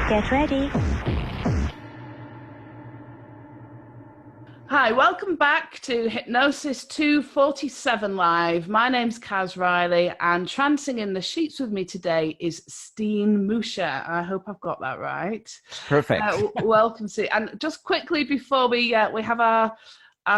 Get ready. Hi, welcome back to Hypnosis 247 Live. My name's Kaz Riley, and Trancing in the Sheets with me today is Stin-Niels Musche. I hope I've got that right. Perfect. Welcome, Stin. And just quickly before we have our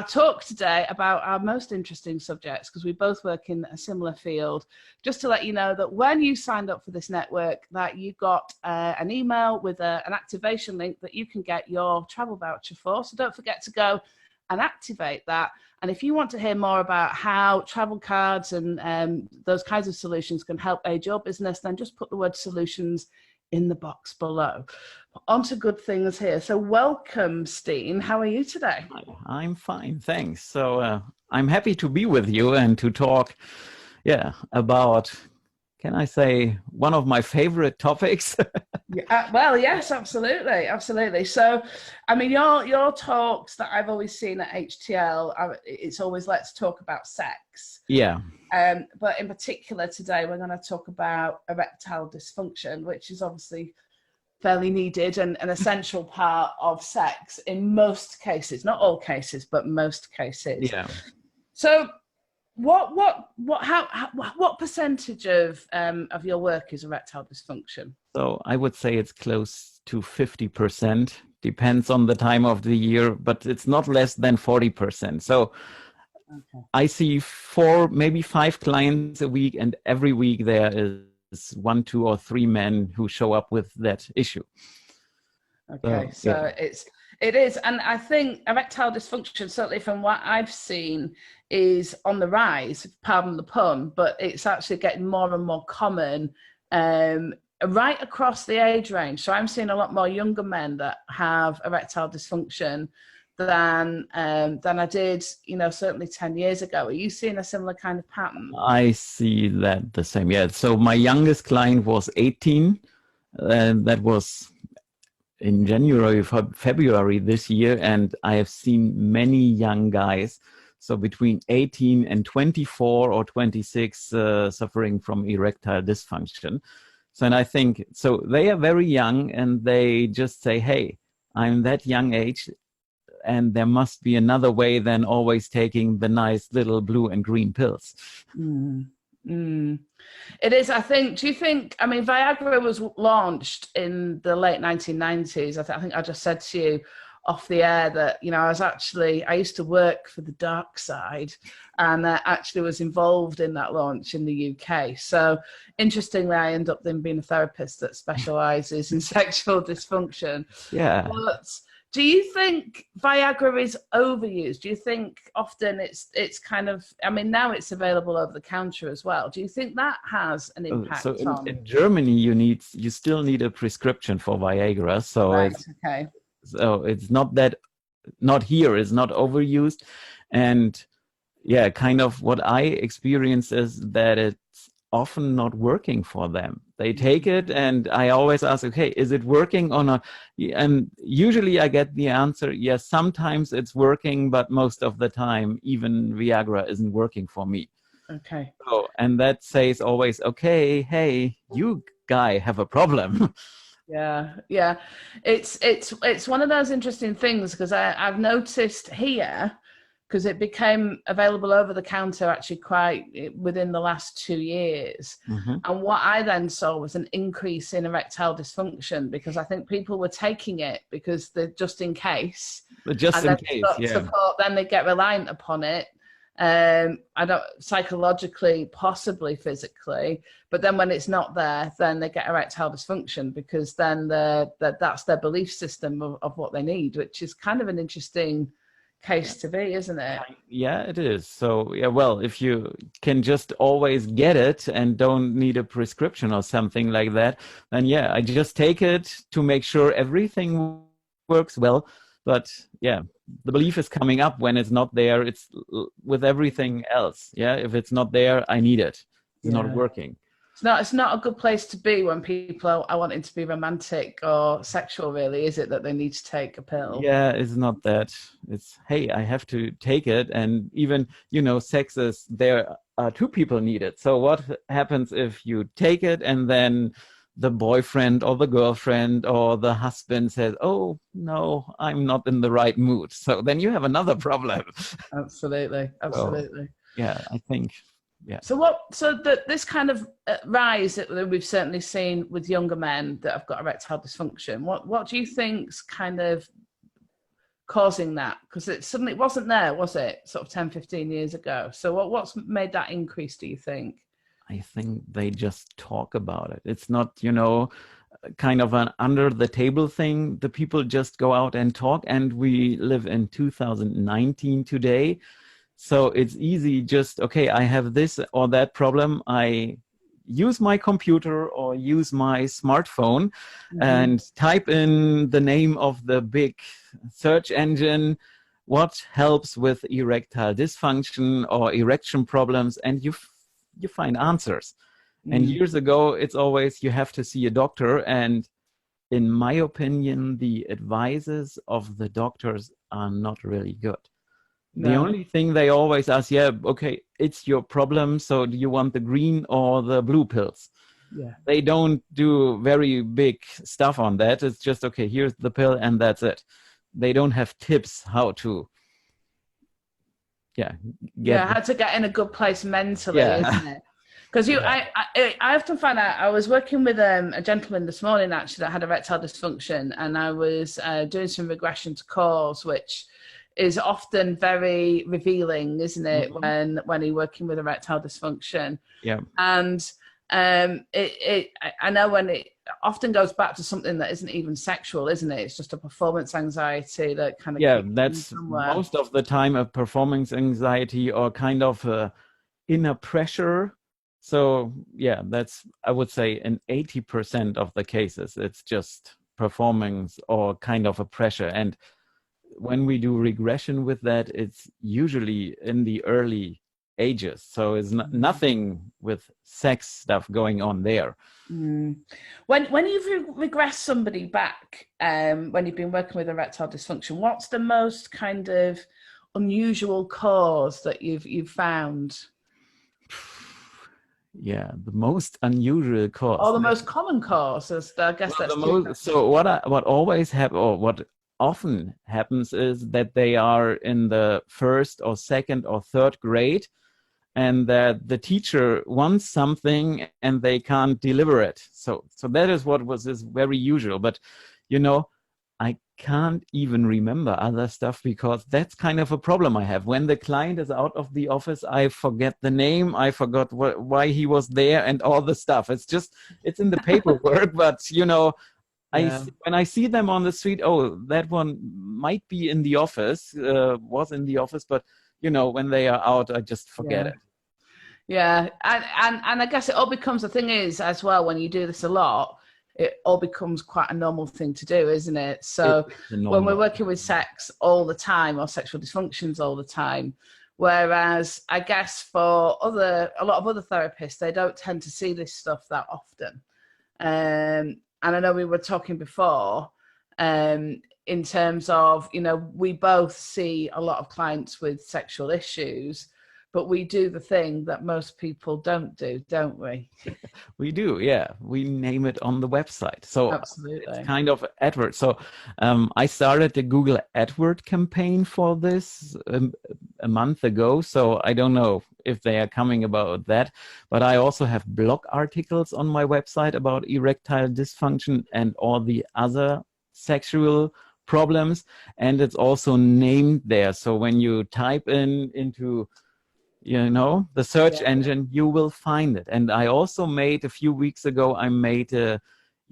talk today about our most interesting subjects, because we both work in a similar field, just to let you know that when you signed up for this network, that you got an email with an activation link that you can get your travel voucher for. So don't forget to go and activate that. And if you want to hear more about how travel cards and those kinds of solutions can help aid your business, then just put the word solutions in the box below. On to good things here. So welcome, Stin. How are you today? I'm fine, thanks. So I'm happy to be with you and to talk, about, can I say, one of my favorite topics. Well, yes, absolutely, absolutely. So, I mean, your talks that I've always seen at HTL, it's always let's talk about sex. Yeah. But in particular today, we're going to talk about erectile dysfunction, which is obviously fairly needed and an essential part of sex in most cases, not all cases, but most cases. Yeah. So what percentage of your work is erectile dysfunction? So I would say it's close to 50%, depends on the time of the year, but it's not less than 40%. So okay. I see 4, maybe 5 clients a week, and every week there is 1, 2, or 3 men who show up with that issue. Okay, so it is, and I think erectile dysfunction, certainly from what I've seen, is on the rise, pardon the pun, but it's actually getting more and more common right across the age range. So I'm seeing a lot more younger men that have erectile dysfunction than I did, certainly 10 years ago. Are you seeing a similar kind of pattern? I see that the same. Yeah. So my youngest client was 18. That was in January, February this year. And I have seen many young guys, so between 18 and 24 or 26, suffering from erectile dysfunction. So, and I think, so they are very young and they just say, hey, I'm that young age, and there must be another way than always taking the nice little blue and green pills. It is, I think. Do you think, I mean, Viagra was launched in the late 1990s. I think I just said to you off the air that, I used to work for the dark side and actually was involved in that launch in the UK. So interestingly, I ended up then being a therapist that specializes in sexual dysfunction. Yeah. But do you think Viagra is overused? Do you think often it's kind of, I mean, now it's available over the counter as well. Do you think that has an impact so on? In Germany, you still need a prescription for Viagra. So right, it's okay. So it's not here, it's not overused. And yeah, kind of what I experience is that it's often not working for them. They take it and I always ask, okay, is it working or not? And usually I get the answer, yes, sometimes it's working, but most of the time, even Viagra isn't working for me. Okay. So, and that says always, okay, hey, you guy have a problem. Yeah. It's one of those interesting things because I've noticed here, because it became available over the counter actually quite within the last 2 years. Mm-hmm. And what I then saw was an increase in erectile dysfunction because I think people were taking it because they're just in case. But just in case, yeah. Support, then they get reliant upon it. I don't psychologically, possibly physically, but then when it's not there, then they get erectile dysfunction because then that's their belief system of what they need, which is kind of an interesting case to be, isn't it? Yeah, it is. So yeah, well, if you can just always get it and don't need a prescription or something like that, then yeah, I just take it to make sure everything works well. But yeah, the belief is coming up when it's not there. It's with everything else. Yeah, if it's not there, I need it. It's not working. It's not a good place to be when people are wanting to be romantic or sexual, really, is it, that they need to take a pill? Yeah, it's not that. It's, hey, I have to take it. And even, sex is, there are 2 people need it. So what happens if you take it and then the boyfriend or the girlfriend or the husband says, oh, no, I'm not in the right mood. So then you have another problem. Absolutely. Absolutely. So, yeah, I think, yeah. So this kind of rise that we've certainly seen with younger men that have got erectile dysfunction, what do you think's kind of causing that? Because it suddenly wasn't there, was it? Sort of 10, 15 years ago. So what's made that increase, do you think? I think they just talk about it. It's not, you know, kind of an under the table thing. The people just go out and talk, and we live in 2019 today. So it's easy, just, okay, I have this or that problem. I use my computer or use my smartphone and type in the name of the big search engine, what helps with erectile dysfunction or erection problems, and you find answers. And years ago, it's always, you have to see a doctor. And in my opinion, the advices of the doctors are not really good. No. The only thing they always ask, yeah, okay, it's your problem, so do you want the green or the blue pills? Yeah. They don't do very big stuff on that. It's just, okay, here's the pill and that's it. They don't have tips how to, how to get in a good place mentally, isn't it? Because I often find out, I was working with a gentleman this morning actually that had erectile dysfunction, and I was doing some regression to cause, which is often very revealing, isn't it, when you're working with erectile dysfunction? Yeah. And I know when it often goes back to something that isn't even sexual, isn't it? It's just a performance anxiety that kind of that's most of the time a performance anxiety or kind of a inner pressure. So yeah, that's, I would say, in 80% of the cases, it's just performance or kind of a pressure. And when we do regression with that, it's usually in the early ages. So it's nothing with sex stuff going on there. When you've regressed somebody back, when you've been working with erectile dysfunction, what's the most kind of unusual cause that you've found? Yeah, the most unusual cause. Or the most common cause, I guess that's so what always happens, or what often happens, is that they are in the first or second or third grade, and that the teacher wants something and they can't deliver it. So that is what is very usual. But you know, I can't even remember other stuff, because that's kind of a problem I have. When the client is out of the office, I forget the name, I forgot why he was there and all the stuff. It's in the paperwork, but you know, when I see them on the street, oh, that one might be in the office, was in the office, but you know, when they are out, I just forget it. Yeah, and I guess it all becomes, the thing is as well, when you do this a lot, it all becomes quite a normal thing to do, isn't it? So when we're working with sex all the time, or sexual dysfunctions all the time, whereas I guess for a lot of other therapists, they don't tend to see this stuff that often. And I know we were talking before, in terms of, you know, we both see a lot of clients with sexual issues, but we do the thing that most people don't do, don't we? We do, yeah. We name it on the website. So absolutely, it's kind of AdWords. So I started the Google AdWords campaign for this a month ago. So I don't know if they are coming about that. But I also have blog articles on my website about erectile dysfunction and all the other sexual problems. And it's also named there. So when you type into, you know, the search engine, you will find it. And I also made, a few weeks ago, I made a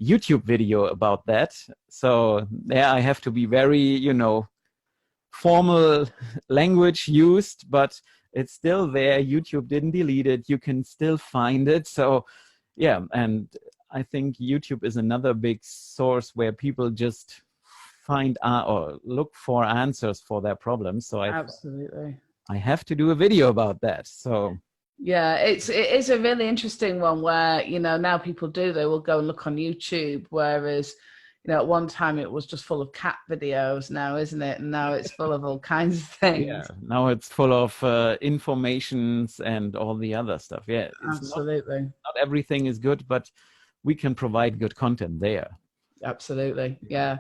YouTube video about that. So there I have to be very, you know, formal language used, but it's still there. YouTube didn't delete it. You can still find it. So yeah, and I think YouTube is another big source where people just find or look for answers for their problems. So absolutely, I have to do a video about that. So yeah, it is a really interesting one where, you know, now people they will go and look on YouTube, whereas, you know, at one time it was just full of cat videos now, isn't it? And now it's full of all kinds of things. Yeah, now it's full of informations and all the other stuff. Yeah, absolutely. Not everything is good, but we can provide good content there. Absolutely. Yeah.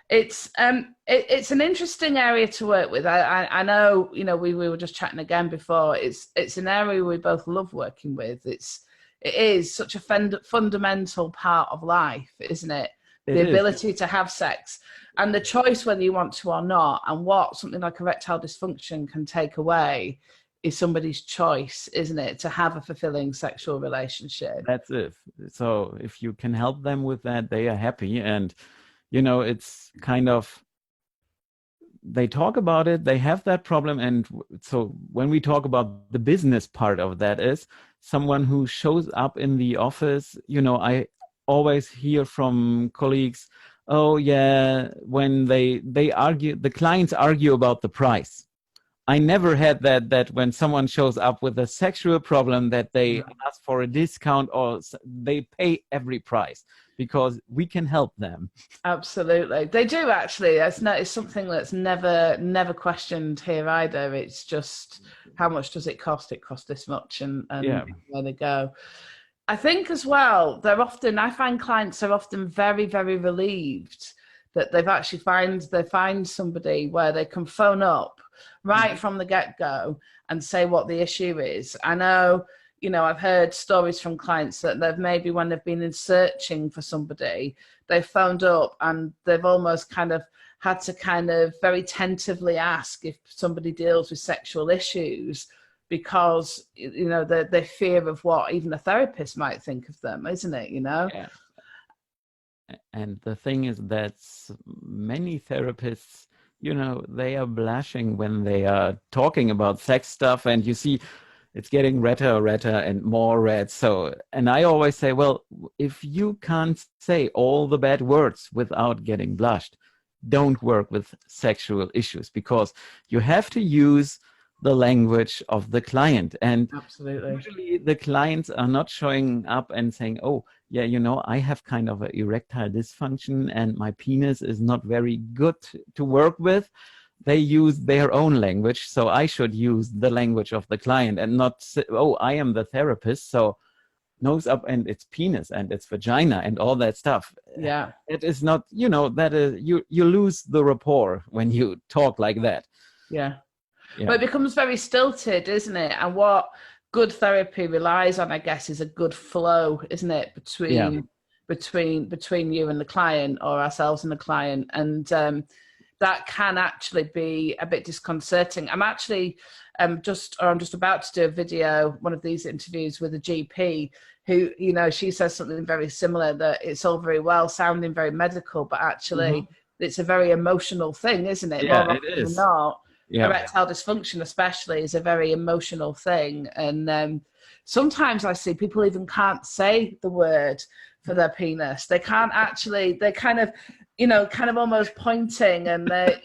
It's an interesting area to work with. I know, you know, we were just chatting again before. It's an area we both love working with. It is such a fundamental part of life, isn't it? The ability to have sex and the choice whether you want to or not, and what something like erectile dysfunction can take away is somebody's choice, isn't it, to have a fulfilling sexual relationship. That's it. So if you can help them with that, they are happy. And, you know, it's kind of, they talk about it, they have that problem. And so when we talk about the business part of that, is someone who shows up in the office, you know, I always hear from colleagues, oh yeah, when they argue, the clients argue about the price. I never had that when someone shows up with a sexual problem that they ask for a discount or they pay every price, because we can help them. Absolutely. They do, actually. It's something that's never questioned here either. It's just, how much does it cost? It costs this much, and where they go. I think as well, I find clients are often very, very relieved that they've actually find somebody where they can phone up right from the get-go and say what the issue is. I know, you know, I've heard stories from clients that they've maybe, when they've been in searching for somebody, they've phoned up and they've almost kind of had to kind of very tentatively ask if somebody deals with sexual issues, because, you know, the fear of what even a therapist might think of them, isn't it, you know? Yeah. And the thing is that many therapists, you know, they are blushing when they are talking about sex stuff, and you see it's getting redder and more red. So, and I always say, well, if you can't say all the bad words without getting blushed, don't work with sexual issues, because you have to use the language of the client. And absolutely, usually the clients are not showing up and saying, oh yeah, you know, I have kind of an erectile dysfunction and my penis is not very good to work with. They use their own language, so I should use the language of the client and not say, oh, I am the therapist, so nose up and it's penis and it's vagina and all that stuff. Yeah, it is not, you know, that is, you lose the rapport when you talk like that. Yeah. But it becomes very stilted, isn't it? And what good therapy relies on, I guess, is a good flow, isn't it, between you and the client, or ourselves and the client. And that can actually be a bit disconcerting. I'm actually I'm just about to do a video, one of these interviews with a GP who, you know, she says something very similar, that it's all very well sounding very medical, but actually it's a very emotional thing, isn't it? Yeah, more it is. Than not. Yeah. Erectile dysfunction especially is a very emotional thing. And sometimes I see people even can't say the word for their penis. They can't actually, they kind of, you know, kind of almost pointing, and they,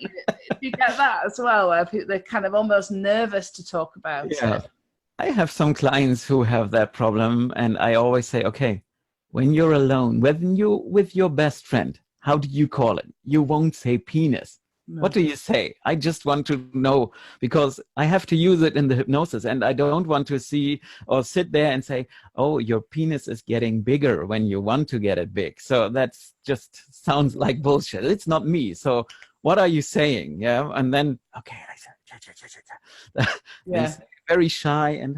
you get that as well, where they're kind of almost nervous to talk about it. I have some clients who have that problem, and I always say, okay, when you're alone, when you're with your best friend, how do you call it? You won't say penis. No. What do you say? I just want to know, because I have to use it in the hypnosis, and I don't want to see or sit there and say, oh, your penis is getting bigger when you want to get it big. So that's just sounds like bullshit. It's not me. So what are you saying? Yeah. And then, okay, I said, yeah. Very shy and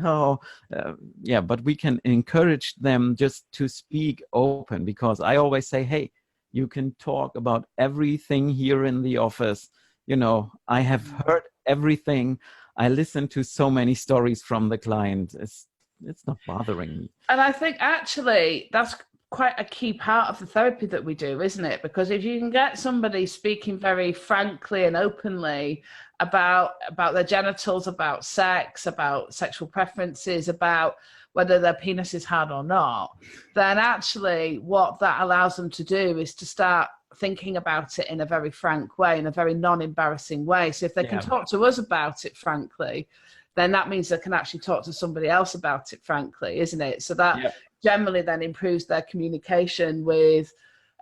yeah, but we can encourage them just to speak open, because I always say, hey, you can talk about everything here in the office. You know, I have heard everything. I listen to so many stories from the client. It's not bothering me. And I think actually that's quite a key part of the therapy that we do, isn't it? Because if you can get somebody speaking very frankly and openly about their genitals, about sex, about sexual preferences, about whether their penis is hard or not, then actually what that allows them to do is to start thinking about it in a very frank way, in a very non-embarrassing way. So if they can talk to us about it frankly, then that means they can actually talk to somebody else about it frankly, isn't it? So that generally then improves their communication with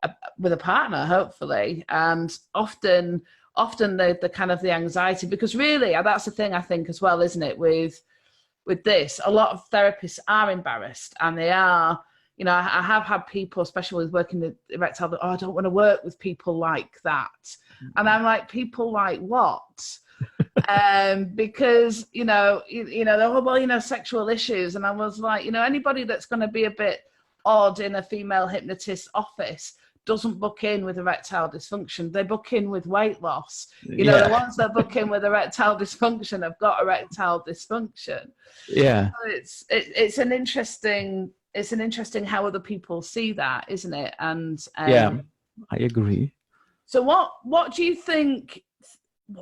a partner, hopefully. And often the kind of the anxiety, because really that's the thing I think as well, isn't it, with this, a lot of therapists are embarrassed, and they are you know, I have had people, especially with working with erectile, that, oh, I don't want to work with people like that. And I'm like, people like what? Because, you know, they're, oh, well, you know, sexual issues. And I was like, you know, anybody that's going to be a bit odd in a female hypnotist's office doesn't book in with erectile dysfunction. They book in with weight loss. You know, the ones that book in with erectile dysfunction have got erectile dysfunction. Yeah. So it's an interesting how other people see that, isn't it? And yeah, I agree. So what do you think?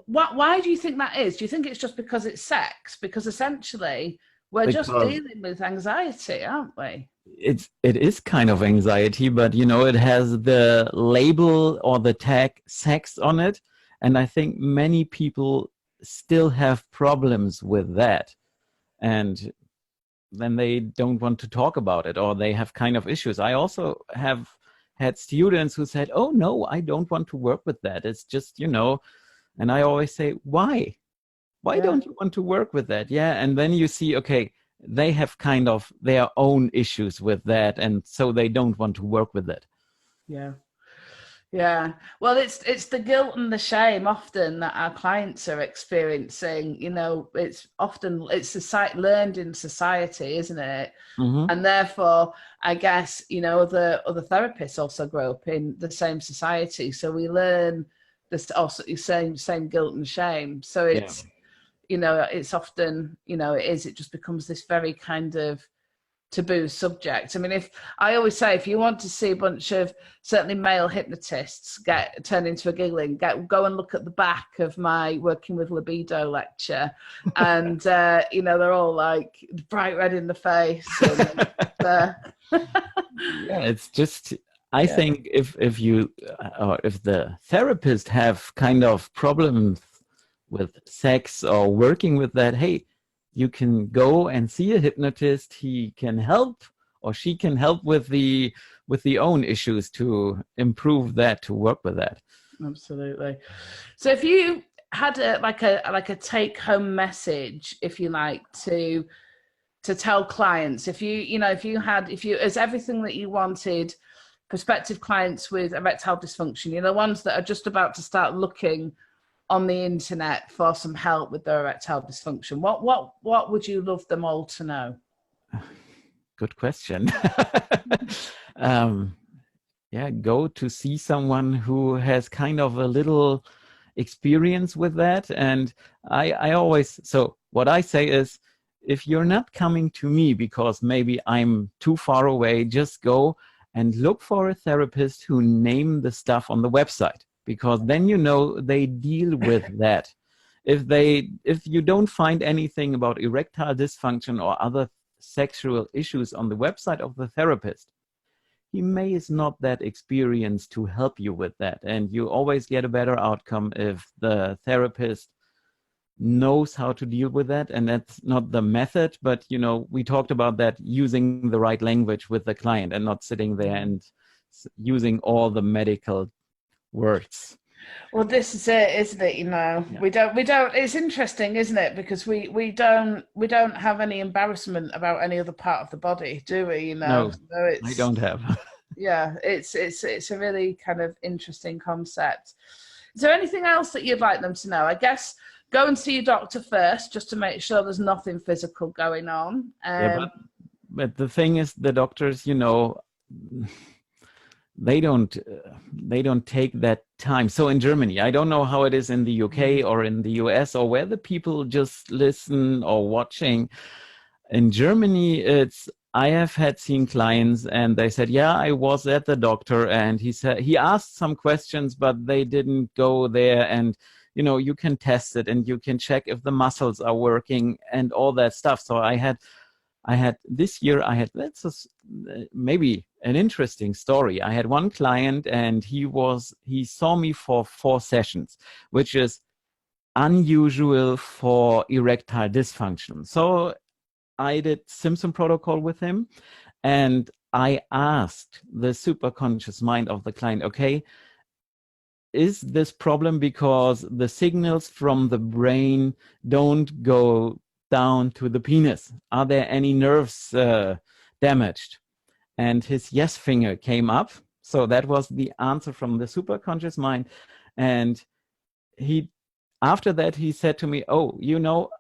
Why do you think that is? Do you think it's just because it's sex? Because essentially we're just dealing with anxiety, aren't we? It is kind of anxiety, but you know, it has the label or the tag sex on it, and I think many people still have problems with that, and then they don't want to talk about it, or they have kind of issues. I also have had students who said, oh no, I don't want to work with that, it's just, you know. And I always say, why don't you want to work with that? And then you see, okay, they have kind of their own issues with that, and so they don't want to work with it. Well, it's the guilt and the shame often that our clients are experiencing. You know, it's learned in society, isn't it? Mm-hmm. And therefore, I guess, you know, other therapists also grow up in the same society, so we learn this also same guilt and shame. So it's you know, it's often, you know, it just becomes this very kind of taboo subject. I mean, I always say, if you want to see a bunch of certainly male hypnotists turn into a giggling, go and look at the back of my Working with Libido lecture, and you know, they're all like bright red in the face. And, it's just, I think if the therapist have kind of problems with sex or working with that, hey, you can go and see a hypnotist. He can help, or she can help with the own issues to improve that, to work with that. Absolutely. So if you had a take home message, if you like, to tell clients, if you as everything that you wanted prospective clients with erectile dysfunction, you know, ones that are just about to start looking on the internet for some help with their erectile dysfunction, what would you love them all to know? Good question. Go to see someone who has kind of a little experience with that. And I always, so what I say is, if you're not coming to me because maybe I'm too far away, just go and look for a therapist who name the stuff on the website, because then, you know, they deal with that. If you don't find anything about erectile dysfunction or other sexual issues on the website of the therapist, he may is not that experienced to help you with that. And you always get a better outcome if the therapist knows how to deal with that. And that's not the method, but, you know, we talked about that, using the right language with the client and not sitting there and using all the medical words. Well, this is it, isn't it? You know, we don't. It's interesting, isn't it? Because we don't have any embarrassment about any other part of the body, do we? You know, no, so I don't have. It's a really kind of interesting concept. Is there anything else that you'd like them to know? I guess go and see your doctor first, just to make sure there's nothing physical going on. But the thing is, the doctors, you know, they don't take that time. So in Germany, I don't know how it is in the UK or in the US, or where the people just listen or watching. In Germany, I have seen clients and they said, yeah, I was at the doctor and he asked some questions, but they didn't go there. And, you know, you can test it and you can check if the muscles are working and all that stuff. So I had this year, that's maybe an interesting story. I had one client and he saw me for 4 sessions, which is unusual for erectile dysfunction. So I did Simpson protocol with him, and I asked the superconscious mind of the client, okay, is this problem because the signals from the brain don't go down to the penis? Are there any nerves damaged? and his yes finger came up. So that was the answer from the superconscious mind. And after that, he said to me, oh,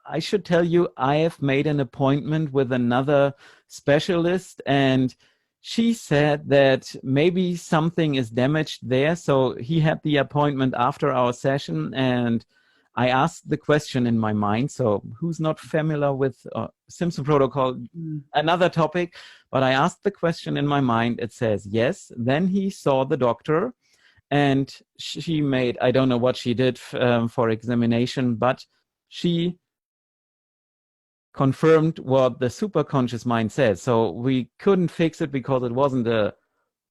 I should tell you, I have made an appointment with another specialist, and she said that maybe something is damaged there. So he had the appointment after our session, and I asked the question in my mind. So who's not familiar with Simpson protocol, another topic, but I asked the question in my mind. It says yes. Then he saw the doctor, and she made, I don't know what she did for examination, but she confirmed what the superconscious mind says. So we couldn't fix it because it wasn't a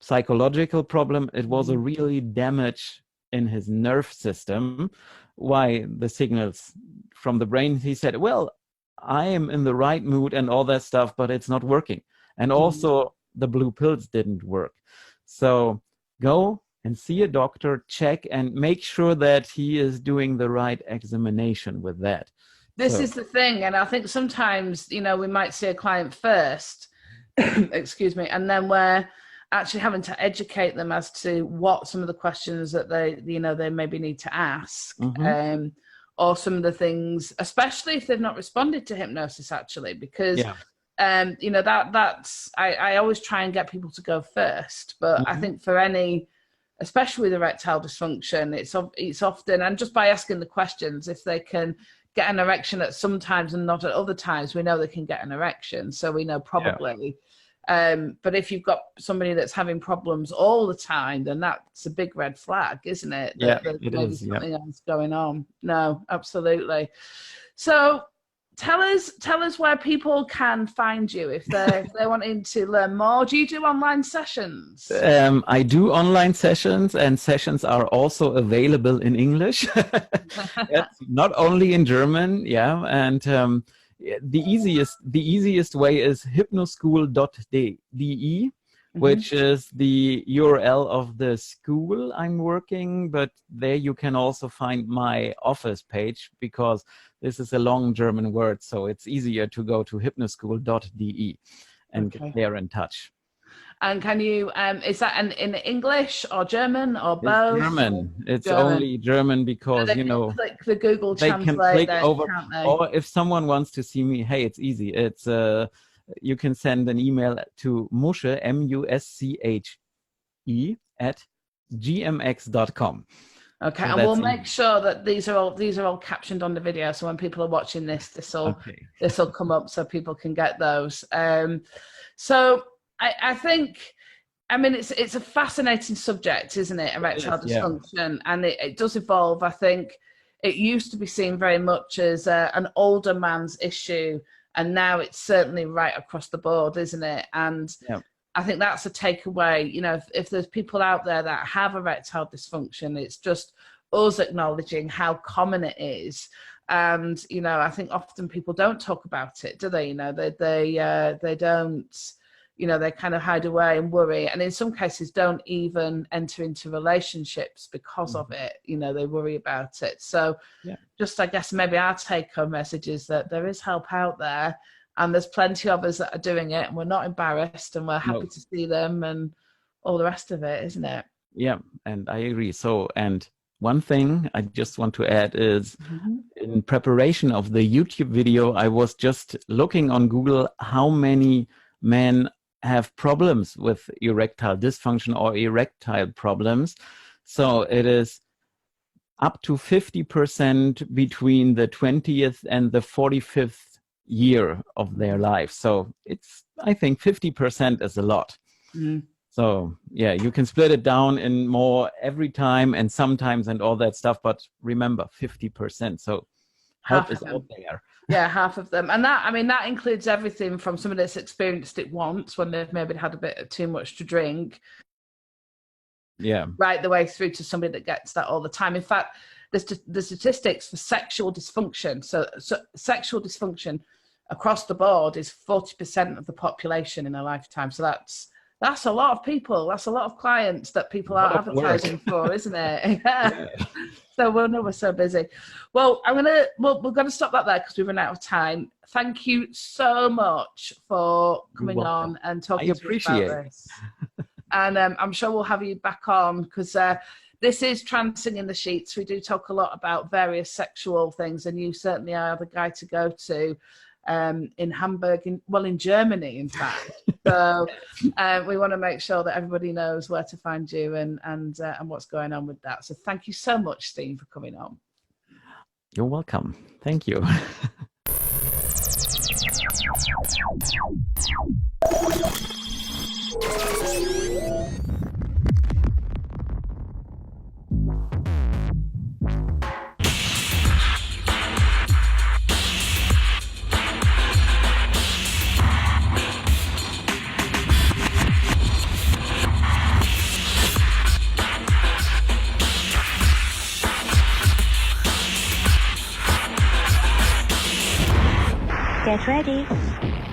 psychological problem. It was a really damage in his nerve system. Why the signals from the brain? He said, well, I am in the right mood and all that stuff, but it's not working. And also the blue pills didn't work. So go and see a doctor, check, and make sure that he is doing the right examination with that. This is the thing. And I think sometimes, we might see a client first, excuse me, and then we're actually having to educate them as to what some of the questions that they maybe need to ask, or some of the things, especially if they've not responded to hypnosis, actually, because that's I always try and get people to go first, but I think for any, especially with erectile dysfunction, it's often, and just by asking the questions, if they can get an erection at some times and not at other times, we know they can get an erection, so we know probably. But if you've got somebody that's having problems all the time, then that's a big red flag, isn't it? That maybe something else going on. No, absolutely. So tell us where people can find you if they're wanting to learn more. Do you do online sessions? I do online sessions, and sessions are also available in English. Not only in German. And the easiest way is hypnoschool.de, which is the URL of the school I'm working, but there you can also find my office page, because this is a long German word, so it's easier to go to hypnoschool.de and get there in touch. And can you, is that in English or German or both? It's German. It's only German because, so they can click the Google they Translate, can click then, over, can't they? or if someone wants to see me, hey, it's easy. It's you can send an email to Musche, MUSCHE @gmx.com. Okay, so and we'll make sure that these are all captioned on the video, so when people are watching this will come up so people can get those. So I think, it's a fascinating subject, isn't it? Erectile dysfunction, and it does evolve. I think it used to be seen very much as an older man's issue, and now it's certainly right across the board, isn't it? And I think that's a takeaway. If there's people out there that have erectile dysfunction, it's just us acknowledging how common it is. And, I think often people don't talk about it, do they? They don't, they kind of hide away and worry. And in some cases don't even enter into relationships because of it. They worry about it. So just, I guess, maybe our take-home message is that there is help out there. And there's plenty of us that are doing it, and we're not embarrassed, and we're happy to see them and all the rest of it, isn't it? Yeah, and I agree. So, and one thing I just want to add is in preparation of the YouTube video, I was just looking on Google how many men have problems with erectile dysfunction or erectile problems. So it is up to 50% between the 20th and the 45th year of their life. So it's, I think 50% is a lot. So you can split it down in more every time and sometimes and all that stuff, but remember 50%. So help is out there. Yeah, half of them. And that includes everything from somebody that's experienced it once when they've maybe had a bit too much to drink, right the way through to somebody that gets that all the time. In fact, the statistics for sexual dysfunction, so sexual dysfunction across the board is 40% of the population in a lifetime. So that's That's a lot of people. That's a lot of clients that people are advertising for, isn't it? Yeah. So we're so busy. Well, we're going to stop that there because we've run out of time. Thank you so much for coming on and talking to us about this. And I'm sure we'll have you back on because this is Trancing in the Sheets. We do talk a lot about various sexual things, and you certainly are the guy to go to in Hamburg, in Germany, in fact. So we want to make sure that everybody knows where to find you and what's going on with that. So thank you so much, Stin, for coming on. You're welcome. Thank you. Get ready.